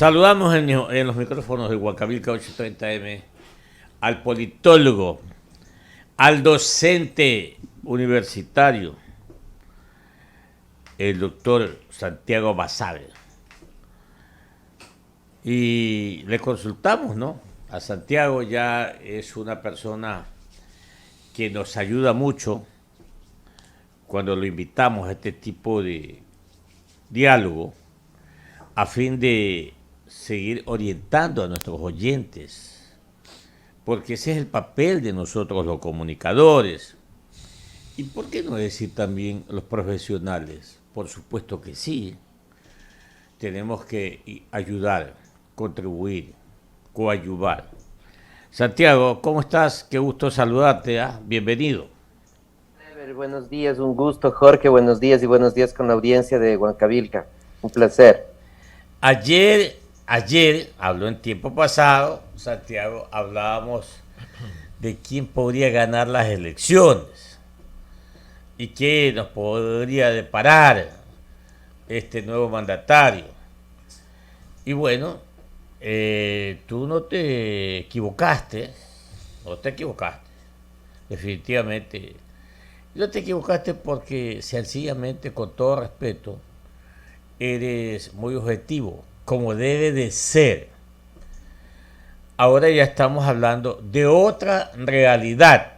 Saludamos en los micrófonos de Huancavilca 830M al politólogo, al docente universitario, el doctor Santiago Basabe. Y le consultamos, ¿no? A Santiago ya es una persona que nos ayuda mucho cuando lo invitamos a este tipo de diálogo a fin de seguir orientando a nuestros oyentes, porque ese es el papel de nosotros los comunicadores. ¿Y por qué no decir también los profesionales? Por supuesto que sí. Tenemos que ayudar, contribuir, coadyuvar. Santiago, ¿cómo estás? Qué gusto saludarte, ¿eh? Bienvenido. Buenos días, un gusto, Jorge, buenos días y buenos días con la audiencia de Huancavilca. Un placer. Ayer, habló en tiempo pasado, Santiago, hablábamos de quién podría ganar las elecciones y qué nos podría deparar este nuevo mandatario. Y bueno, tú no te equivocaste, definitivamente. No te equivocaste porque sencillamente, con todo respeto, eres muy objetivo, como debe de ser. Ahora ya estamos hablando de otra realidad.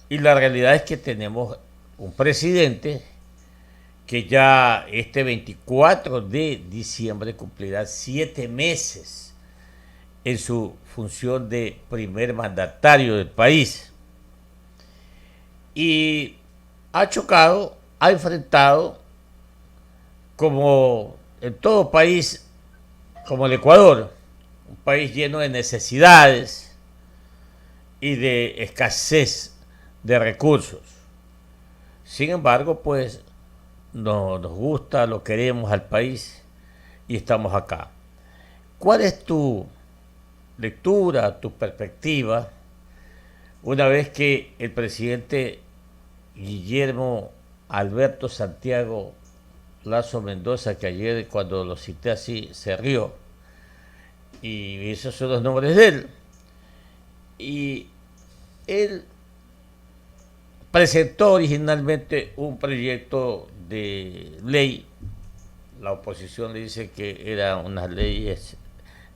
Y la realidad es que tenemos un presidente que ya este 24 de diciembre cumplirá 7 meses en su función de primer mandatario del país. Y ha chocado, ha enfrentado, como en todo país, como el Ecuador, un país lleno de necesidades y de escasez de recursos. Sin embargo, pues nos gusta, lo queremos al país y estamos acá. ¿Cuál es tu lectura, tu perspectiva, una vez que el presidente Guillermo Alberto Santiago Lazo Mendoza, que ayer cuando lo cité así se rió, y esos son los nombres de él, y él presentó originalmente un proyecto de ley? La oposición le dice que eran unas leyes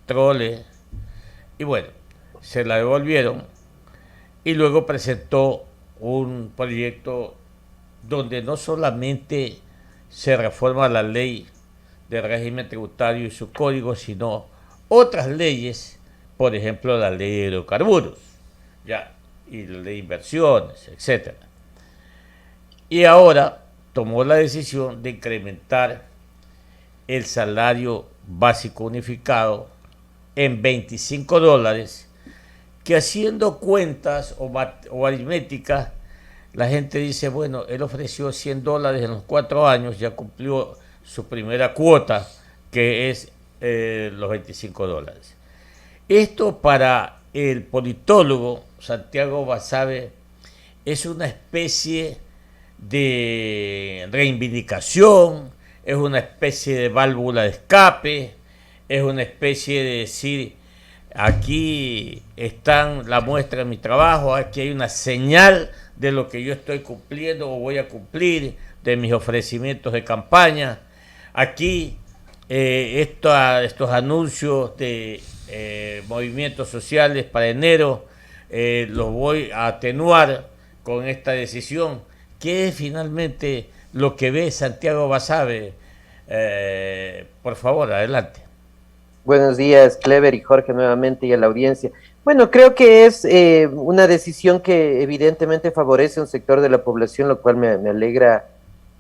troles, y bueno, se la devolvieron, y luego presentó un proyecto donde no solamente se reforma la ley del régimen tributario y su código, sino otras leyes, por ejemplo la ley de hidrocarburos, ya, y la ley de inversiones, etcétera. Y ahora tomó la decisión de incrementar el salario básico unificado en $25, que haciendo cuentas o aritméticas, la gente dice, bueno, él ofreció $100 en los 4 años, ya cumplió su primera cuota, que es los $25. Esto para el politólogo Santiago Basabe es una especie de reivindicación, es una especie de válvula de escape, es una especie de decir, aquí están la muestra de mi trabajo, aquí hay una señal de lo que yo estoy cumpliendo o voy a cumplir, de mis ofrecimientos de campaña. Aquí estos anuncios de movimientos sociales para enero los voy a atenuar con esta decisión. ¿Qué es finalmente lo que ve Santiago Basabe? Por favor, adelante. Buenos días, Clever y Jorge, nuevamente, y a la audiencia. Bueno, creo que es una decisión que evidentemente favorece a un sector de la población, lo cual me alegra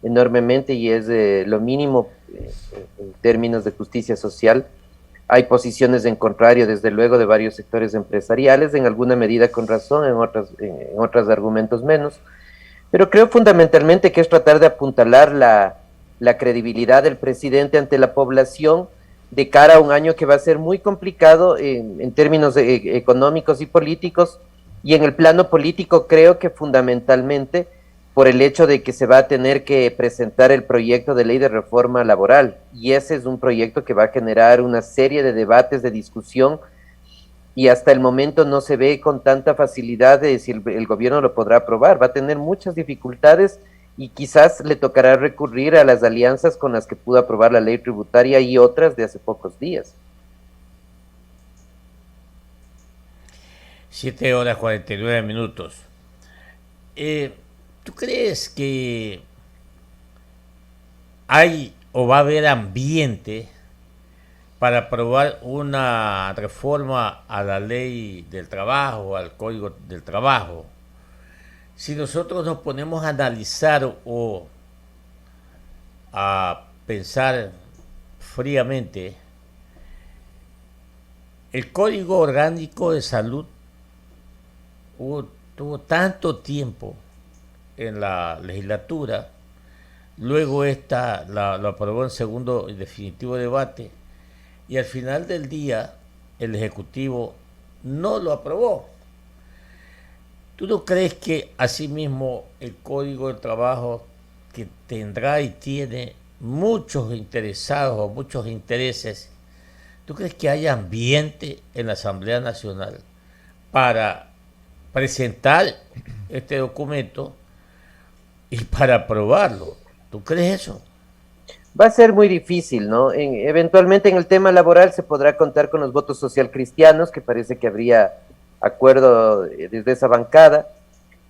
enormemente y es lo mínimo en términos de justicia social. Hay posiciones en contrario, desde luego, de varios sectores empresariales, en alguna medida con razón, en otros argumentos menos. Pero creo fundamentalmente que es tratar de apuntalar la credibilidad del presidente ante la población de cara a un año que va a ser muy complicado en términos económicos y políticos. Y en el plano político creo que fundamentalmente por el hecho de que se va a tener que presentar el proyecto de ley de reforma laboral, y ese es un proyecto que va a generar una serie de debates, de discusión, y hasta el momento no se ve con tanta facilidad de si el gobierno lo podrá aprobar. Va a tener muchas dificultades y quizás le tocará recurrir a las alianzas con las que pudo aprobar la ley tributaria y otras de hace pocos días. 7:49. ¿Tú crees que hay o va a haber ambiente para aprobar una reforma a la ley del trabajo, al código del trabajo? Si nosotros nos ponemos a analizar o a pensar fríamente, el Código Orgánico de Salud tuvo tanto tiempo en la legislatura, luego lo aprobó en segundo y definitivo debate, y al final del día el Ejecutivo no lo aprobó. ¿Tú no crees que asimismo el Código del Trabajo, que tendrá y tiene muchos interesados o muchos intereses, tú crees que hay ambiente en la Asamblea Nacional para presentar este documento y para aprobarlo? ¿Tú crees eso? Va a ser muy difícil, ¿no? Eventualmente en el tema laboral se podrá contar con los votos social cristianos, que parece que habría acuerdo desde esa bancada,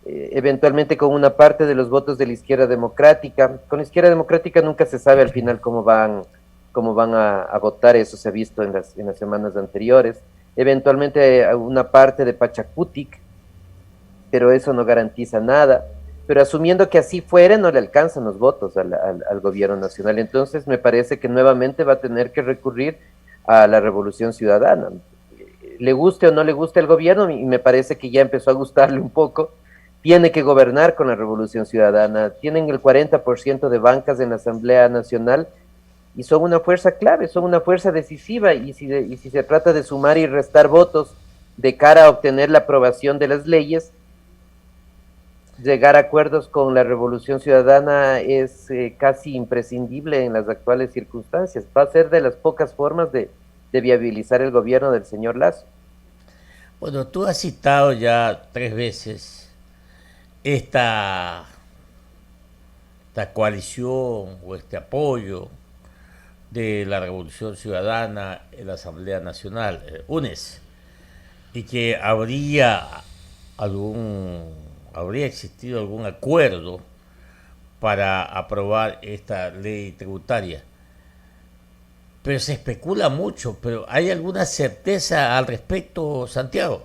eventualmente con una parte de los votos de la izquierda democrática. Con la izquierda democrática nunca se sabe al final cómo van a votar, eso se ha visto en las semanas anteriores. Eventualmente una parte de Pachacutic, pero eso no garantiza nada. Pero asumiendo que así fuere, no le alcanzan los votos al gobierno nacional. Entonces me parece que nuevamente va a tener que recurrir a la revolución ciudadana. Le guste o no le guste el gobierno, y me parece que ya empezó a gustarle un poco, tiene que gobernar con la revolución ciudadana. Tienen el 40% de bancas en la Asamblea Nacional y son una fuerza clave, son una fuerza decisiva, y si se trata de sumar y restar votos de cara a obtener la aprobación de las leyes, llegar a acuerdos con la revolución ciudadana es casi imprescindible en las actuales circunstancias. Va a ser de las pocas formas de viabilizar el gobierno del señor Lasso. Bueno, tú has citado ya 3 veces esta coalición o este apoyo de la Revolución Ciudadana en la Asamblea Nacional, UNES, y que habría existido algún acuerdo para aprobar esta ley tributaria. Pero se especula mucho, pero ¿hay alguna certeza al respecto, Santiago?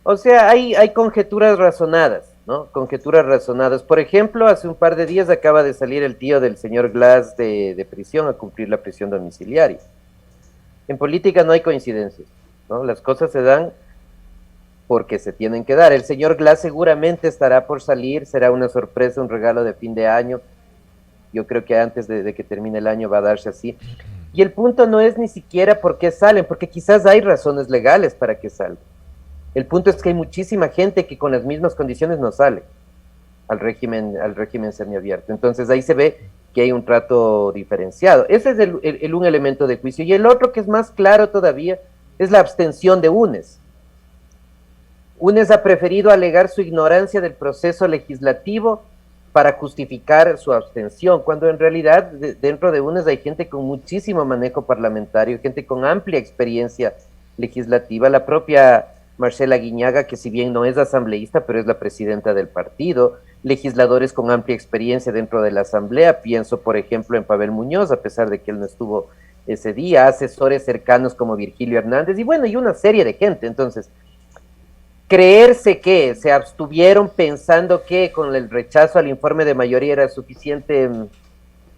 O sea, hay conjeturas razonadas, ¿no? Conjeturas razonadas. Por ejemplo, hace un par de días acaba de salir el tío del señor Glass de prisión a cumplir la prisión domiciliaria. En política no hay coincidencias, ¿no? Las cosas se dan porque se tienen que dar. El señor Glass seguramente estará por salir, será una sorpresa, un regalo de fin de año. Yo creo que antes de que termine el año va a darse así. Y el punto no es ni siquiera por qué salen, porque quizás hay razones legales para que salgan. El punto es que hay muchísima gente que con las mismas condiciones no sale al régimen semiabierto. Entonces ahí se ve que hay un trato diferenciado. Ese es un elemento de juicio. Y el otro, que es más claro todavía, es la abstención de UNES. UNES ha preferido alegar su ignorancia del proceso legislativo para justificar su abstención, cuando en realidad dentro de UNES hay gente con muchísimo manejo parlamentario, gente con amplia experiencia legislativa. La propia Marcela Guiñaga, que si bien no es asambleísta, pero es la presidenta del partido, legisladores con amplia experiencia dentro de la asamblea, pienso por ejemplo en Pavel Muñoz, a pesar de que él no estuvo ese día, asesores cercanos como Virgilio Hernández, y bueno, y una serie de gente. Entonces, creerse que se abstuvieron pensando que con el rechazo al informe de mayoría era suficiente,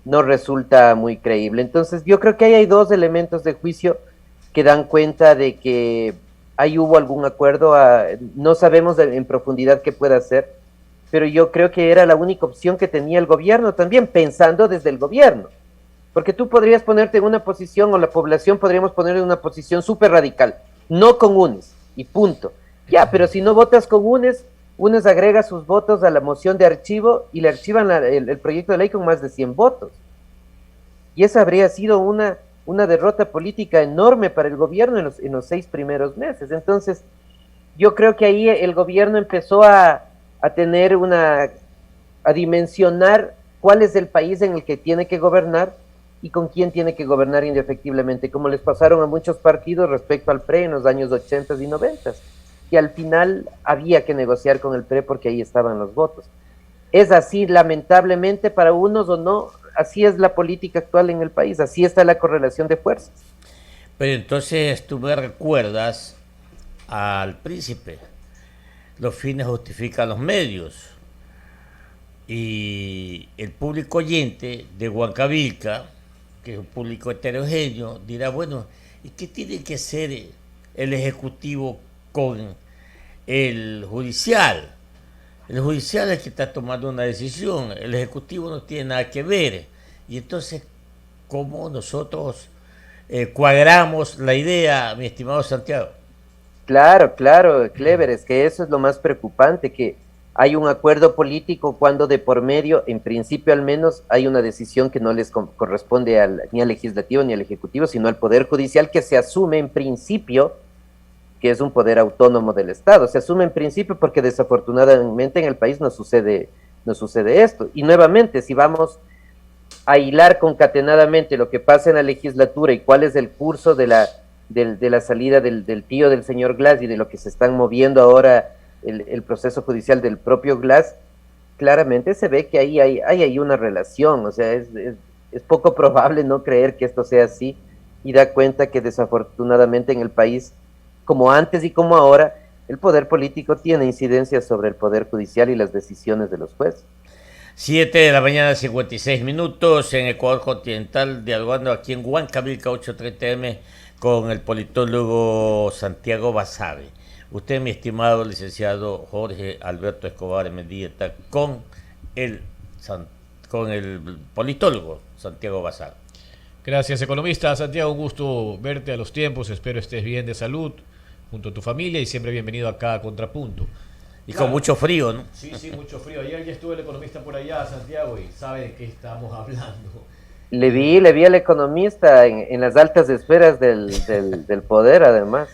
no resulta muy creíble. Entonces yo creo que ahí hay dos elementos de juicio que dan cuenta de que ahí hubo algún acuerdo. No sabemos en profundidad qué puede hacer, pero yo creo que era la única opción que tenía el gobierno también, pensando desde el gobierno. Porque tú podrías ponerte en una posición, o la población podríamos poner en una posición súper radical, no con UNES, y punto. Ya, pero si no votas con UNES, UNES agrega sus votos a la moción de archivo y le archivan el proyecto de ley con más de 100 votos. Y esa habría sido una derrota política enorme para el gobierno en los 6 primeros meses. Entonces, yo creo que ahí el gobierno empezó a tener a dimensionar cuál es el país en el que tiene que gobernar y con quién tiene que gobernar indefectiblemente, como les pasaron a muchos partidos respecto al PRE en los años 80 y 90, que al final había que negociar con el PRE porque ahí estaban los votos. Es así, lamentablemente, para unos o no, así es la política actual en el país, así está la correlación de fuerzas. Pero entonces tú me recuerdas al príncipe, los fines justifican los medios, y el público oyente de Huancavilca, que es un público heterogéneo, dirá, bueno, ¿y qué tiene que hacer el Ejecutivo con el Judicial? El Judicial es el que está tomando una decisión, el Ejecutivo no tiene nada que ver. Y entonces, ¿cómo nosotros cuadramos la idea, mi estimado Santiago? Claro, claro, Clever, es que eso es lo más preocupante, que hay un acuerdo político cuando de por medio, en principio al menos, hay una decisión que no les corresponde ni al legislativo ni al ejecutivo, sino al Poder Judicial, que se asume en principio que es un poder autónomo del Estado. Se asume en principio porque desafortunadamente en el país no sucede esto. Y nuevamente, si vamos a hilar concatenadamente lo que pasa en la legislatura y cuál es el curso de la salida del tío del señor Glass y de lo que se están moviendo ahora el proceso judicial del propio Glass, claramente se ve que ahí hay una relación. O sea, es poco probable no creer que esto sea así, y da cuenta que desafortunadamente en el país, como antes y como ahora, el poder político tiene incidencia sobre el poder judicial y las decisiones de los jueces. 7 de la mañana, 56 minutos en Ecuador continental, dialogando aquí en Huancavilca, 8:30 am, con el politólogo Santiago Basabe. Usted, mi estimado licenciado Jorge Alberto Escobar Mendieta, con el politólogo Santiago Basabe. Gracias, economista. Santiago, un gusto verte a los tiempos. Espero estés bien de salud junto a tu familia y siempre bienvenido acá a Contrapunto. Y claro, con mucho frío, ¿no? Sí, mucho frío. Ayer ya estuvo el economista por allá, Santiago, y sabe de qué estamos hablando. Le vi al economista en las altas esferas del poder, además.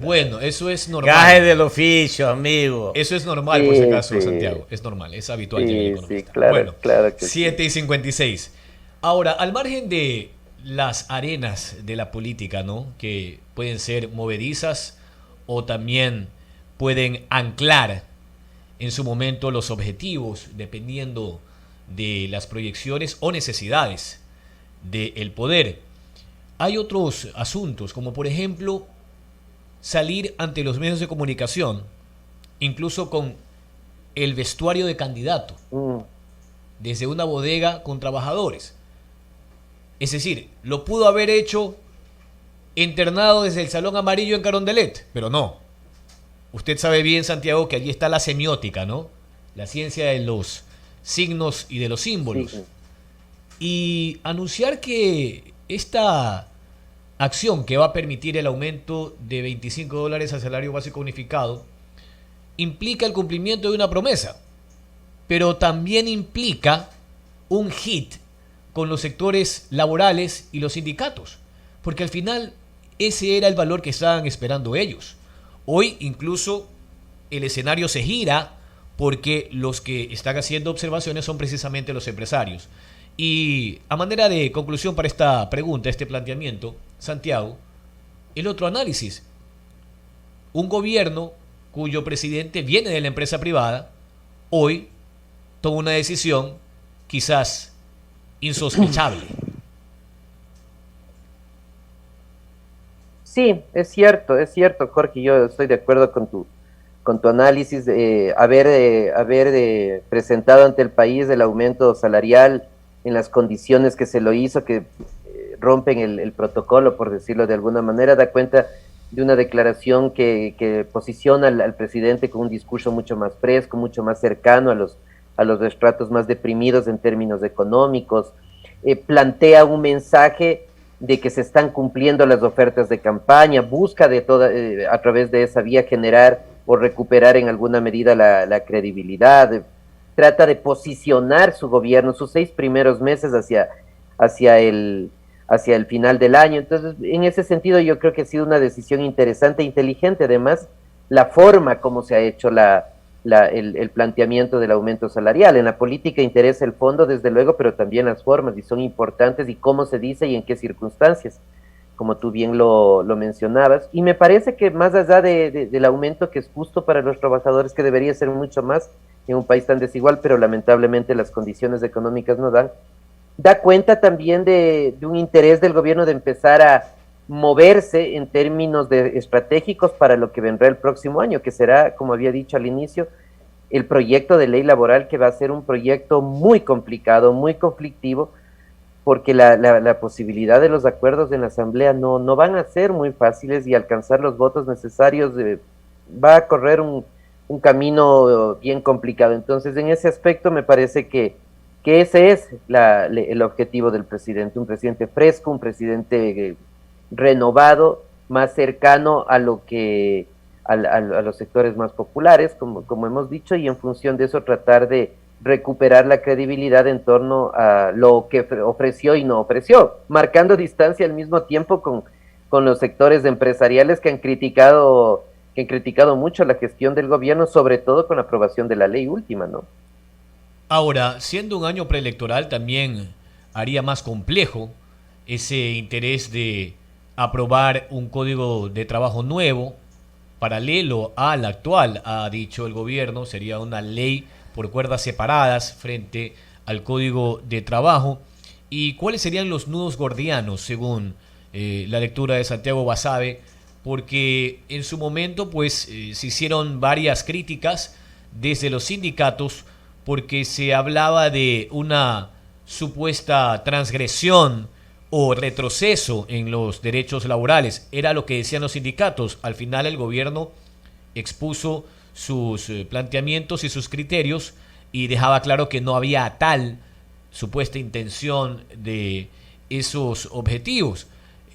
Bueno, eso es normal. Gaje del oficio, amigo. Eso es normal, sí, por si acaso, sí. Santiago. Es normal, es habitual en el economista. Sí, claro, bueno, claro que 7:56. Ahora, al margen de las arenas de la política, ¿no?, que pueden ser movedizas o también pueden anclar en su momento los objetivos dependiendo de las proyecciones o necesidades del poder. Hay otros asuntos, como por ejemplo salir ante los medios de comunicación, incluso con el vestuario de candidato, desde una bodega con trabajadores. Es decir, lo pudo haber hecho internado desde el Salón Amarillo en Carondelet, pero no. Usted sabe bien, Santiago, que allí está la semiótica, ¿no? La ciencia de los signos y de los símbolos. Sí. Y anunciar que esta acción que va a permitir el aumento de $25 al salario básico unificado implica el cumplimiento de una promesa, pero también implica un hit con los sectores laborales y los sindicatos, porque al final ese era el valor que estaban esperando ellos. Hoy incluso el escenario se gira porque los que están haciendo observaciones son precisamente los empresarios. Y a manera de conclusión para esta pregunta, este planteamiento, Santiago, el otro análisis. Un gobierno cuyo presidente viene de la empresa privada, hoy toma una decisión quizás insospechable. Sí, es cierto, Jorge, yo estoy de acuerdo con tu análisis de haber presentado ante el país el aumento salarial en las condiciones que se lo hizo, que rompen el protocolo, por decirlo de alguna manera. Da cuenta de una declaración que posiciona al presidente con un discurso mucho más fresco, mucho más cercano a los estratos más deprimidos en términos económicos. Plantea un mensaje de que se están cumpliendo las ofertas de campaña, busca a través de esa vía generar o recuperar en alguna medida la credibilidad. Trata de posicionar su gobierno, sus 6 primeros meses hacia el, hacia el final del año. Entonces, en ese sentido, yo creo que ha sido una decisión interesante e inteligente. Además, la forma como se ha hecho el planteamiento del aumento salarial. En la política interesa el fondo, desde luego, pero también las formas, y son importantes, y cómo se dice y en qué circunstancias, como tú bien lo mencionabas. Y me parece que más allá del aumento que es justo para los trabajadores, que debería ser mucho más en un país tan desigual, pero lamentablemente las condiciones económicas no dan, da cuenta también de un interés del gobierno de empezar a moverse en términos estratégicos para lo que vendrá el próximo año, que será, como había dicho al inicio, el proyecto de ley laboral, que va a ser un proyecto muy complicado, muy conflictivo, porque la posibilidad de los acuerdos en la Asamblea no van a ser muy fáciles, y alcanzar los votos necesarios va a correr un camino bien complicado. Entonces, en ese aspecto me parece que ese es el objetivo del presidente, un presidente fresco, un presidente renovado, más cercano a lo que a los sectores más populares, como hemos dicho, y en función de eso tratar de recuperar la credibilidad en torno a lo que ofreció y no ofreció, marcando distancia al mismo tiempo con los sectores empresariales que han criticado mucho la gestión del gobierno, sobre todo con la aprobación de la ley última, ¿no? Ahora, siendo un año preelectoral, también haría más complejo ese interés de aprobar un código de trabajo nuevo, paralelo al actual, ha dicho el gobierno. Sería una ley por cuerdas separadas frente al código de trabajo. ¿Y cuáles serían los nudos gordianos, según la lectura de Santiago Basabe? Porque en su momento pues se hicieron varias críticas desde los sindicatos, porque se hablaba de una supuesta transgresión o retroceso en los derechos laborales. Era lo que decían los sindicatos. Al final el gobierno expuso sus planteamientos y sus criterios y dejaba claro que no había tal supuesta intención de esos objetivos.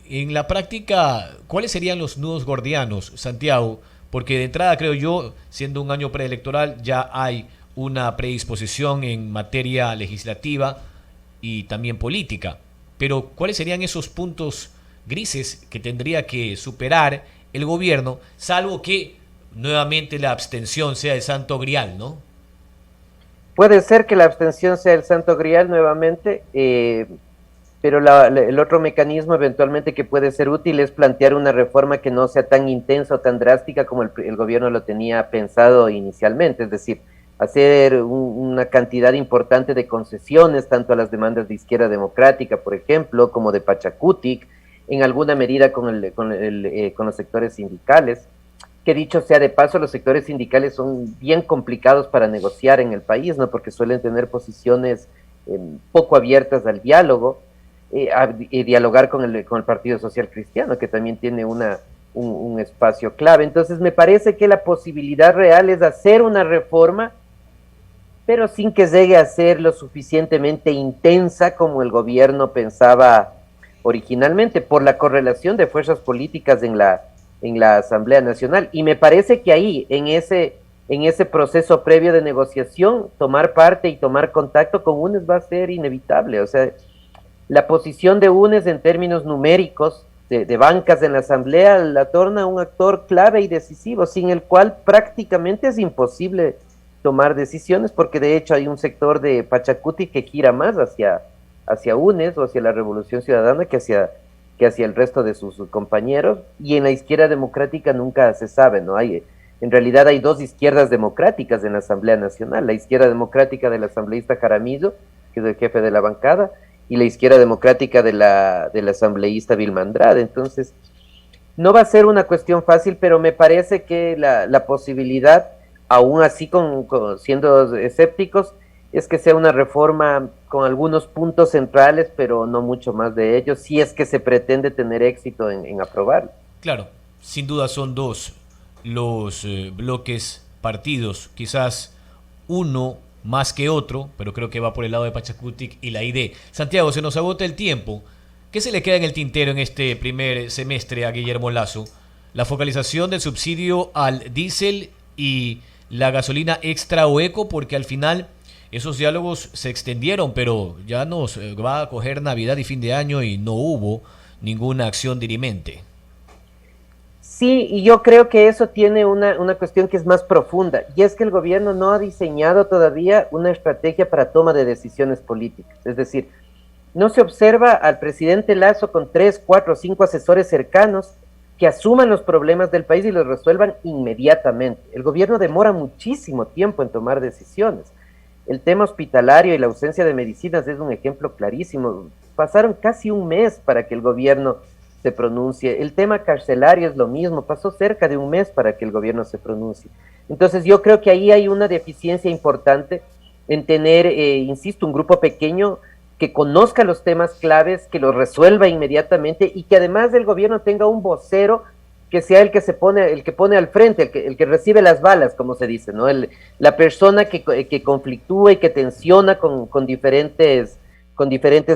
En la práctica, ¿cuáles serían los nudos gordianos, Santiago? Porque de entrada, creo yo, siendo un año preelectoral, ya hay una predisposición en materia legislativa y también política. Pero ¿cuáles serían esos puntos grises que tendría que superar el gobierno, salvo que nuevamente la abstención sea el santo grial, ¿no? Puede ser que la abstención sea el santo grial nuevamente, pero el otro mecanismo eventualmente que puede ser útil es plantear una reforma que no sea tan intensa o tan drástica como el gobierno lo tenía pensado inicialmente, es decir, hacer una cantidad importante de concesiones, tanto a las demandas de Izquierda Democrática, por ejemplo, como de Pachacutic, en alguna medida con los sectores sindicales, que dicho sea de paso, los sectores sindicales son bien complicados para negociar en el país, ¿no? Porque suelen tener posiciones poco abiertas al diálogo, y dialogar con el Partido Social Cristiano, que también tiene un espacio clave. Entonces me parece que la posibilidad real es hacer una reforma, pero sin que llegue a ser lo suficientemente intensa como el gobierno pensaba originalmente, por la correlación de fuerzas políticas en la Asamblea Nacional. Y me parece que ahí, en ese proceso previo de negociación, tomar parte y tomar contacto con UNES va a ser inevitable. O sea, la posición de UNES en términos numéricos de bancas en la Asamblea la torna un actor clave y decisivo, sin el cual prácticamente es imposible tomar decisiones, porque de hecho hay un sector de Pachacuti que gira más hacia UNES o hacia la Revolución Ciudadana que hacia el resto de sus compañeros, y en la Izquierda Democrática nunca se sabe, ¿no? En realidad hay dos izquierdas democráticas en la Asamblea Nacional: la Izquierda Democrática del asambleísta Jaramillo, que es el jefe de la bancada, y la Izquierda Democrática del asambleísta Vilma Andrade. Entonces, no va a ser una cuestión fácil, pero me parece que la posibilidad, aún así siendo escépticos, es que sea una reforma con algunos puntos centrales, pero no mucho más de ellos, si es que se pretende tener éxito en aprobarlo. Claro, sin duda son dos los bloques partidos, quizás uno más que otro, pero creo que va por el lado de Pachacutic y la ID. Santiago, se nos agota el tiempo. ¿Qué se le queda en el tintero en este primer semestre a Guillermo Lasso? La focalización del subsidio al diésel y la gasolina extra o eco, porque al final esos diálogos se extendieron, pero ya nos va a coger Navidad y fin de año y no hubo ninguna acción dirimente. Sí, y yo creo que eso tiene una cuestión que es más profunda, y es que el gobierno no ha diseñado todavía una estrategia para toma de decisiones políticas. Es decir, no se observa al presidente Lasso con 3, 4, 5 asesores cercanos que asuman los problemas del país y los resuelvan inmediatamente. El gobierno demora muchísimo tiempo en tomar decisiones. El tema hospitalario y la ausencia de medicinas es un ejemplo clarísimo. Pasaron casi un mes para que el gobierno se pronuncie. El tema carcelario es lo mismo, pasó cerca de un mes para que el gobierno se pronuncie. Entonces yo creo que ahí hay una deficiencia importante en tener, insisto, un grupo pequeño que conozca los temas claves, que los resuelva inmediatamente y que además del gobierno tenga un vocero que sea el que pone al frente, el que recibe las balas, como se dice, ¿no? La persona que conflictúa y que tensiona con diferentes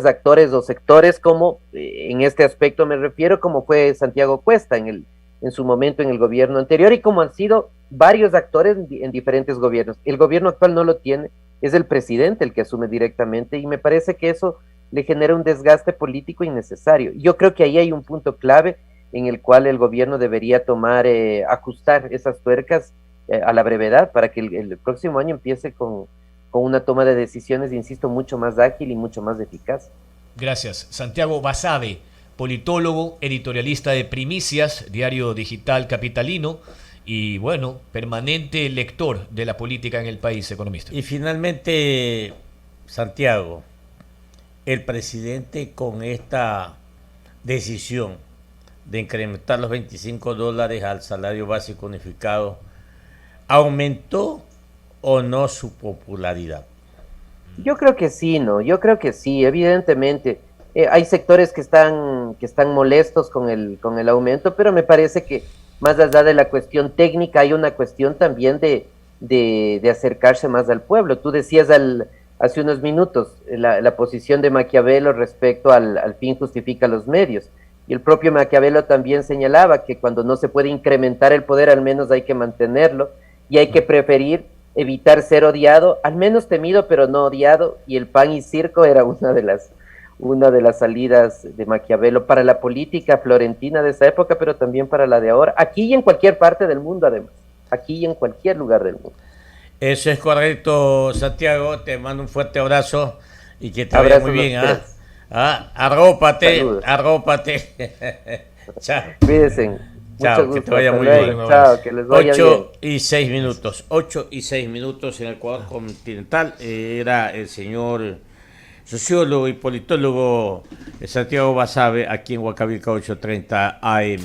actores o sectores, como en este aspecto me refiero, como fue Santiago Cuesta en su momento en el gobierno anterior y como han sido varios actores en diferentes gobiernos. El gobierno actual no lo tiene, es el presidente el que asume directamente y me parece que eso le genera un desgaste político innecesario. Yo creo que ahí hay un punto clave en el cual el gobierno debería ajustar esas tuercas a la brevedad para que el próximo año empiece con una toma de decisiones, insisto, mucho más ágil y mucho más eficaz. Gracias. Santiago Basabe, politólogo, editorialista de Primicias, diario digital capitalino, y bueno, permanente lector de la política en el país, economista. Y finalmente, Santiago, el presidente con esta decisión de incrementar los $25 al salario básico unificado, ¿aumentó o no su popularidad? Yo creo que sí, ¿no? Yo creo que sí, evidentemente. Hay sectores que están molestos con el aumento, pero me parece que más allá de la cuestión técnica, hay una cuestión también de acercarse más al pueblo. Tú decías hace unos minutos la posición de Maquiavelo respecto al fin justifica los medios. Y el propio Maquiavelo también señalaba que cuando no se puede incrementar el poder, al menos hay que mantenerlo y hay que preferir evitar ser odiado, al menos temido pero no odiado, y el pan y circo era una de las salidas de Maquiavelo para la política florentina de esa época, pero también para la de ahora, aquí y en cualquier parte del mundo además, aquí y en cualquier lugar del mundo. Eso es correcto, Santiago, te mando un fuerte abrazo y que te vaya muy bien. Arrópate. Chao. Cuídense. Chao, que te vaya muy bien. Chao, que les vaya 8 y 6 minutos. 8 y 6 minutos en el Ecuador continental. Era el señor sociólogo y politólogo Santiago Basabe aquí en Huancavelica 830 AM.